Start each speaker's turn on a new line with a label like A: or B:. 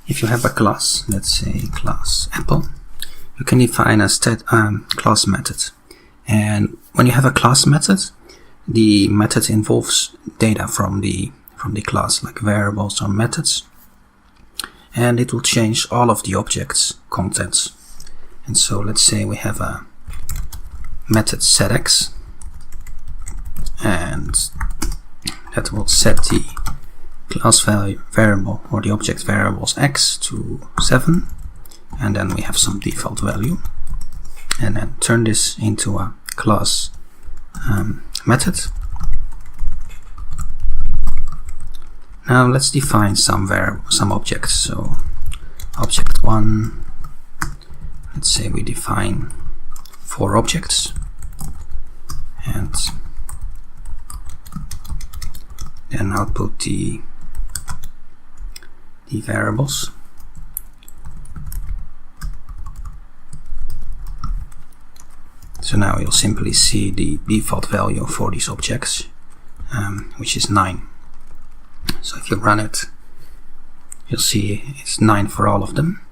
A: If you have a class, let's say class Apple, you can define a class method. And when you have a class method, the method involves data from the class, like variables or methods, and it will change all of the object's contents. And so let's say we have a method setX, and that will set the class variable or the object variables x to 7, and then we have some default value, and then turn this into a class method. Now let's define some objects. So object 1, let's say we define 4 objects, and then output the variables. So now you'll simply see the default value for these objects, which is 9. So if you run it, you'll see it's 9 for all of them.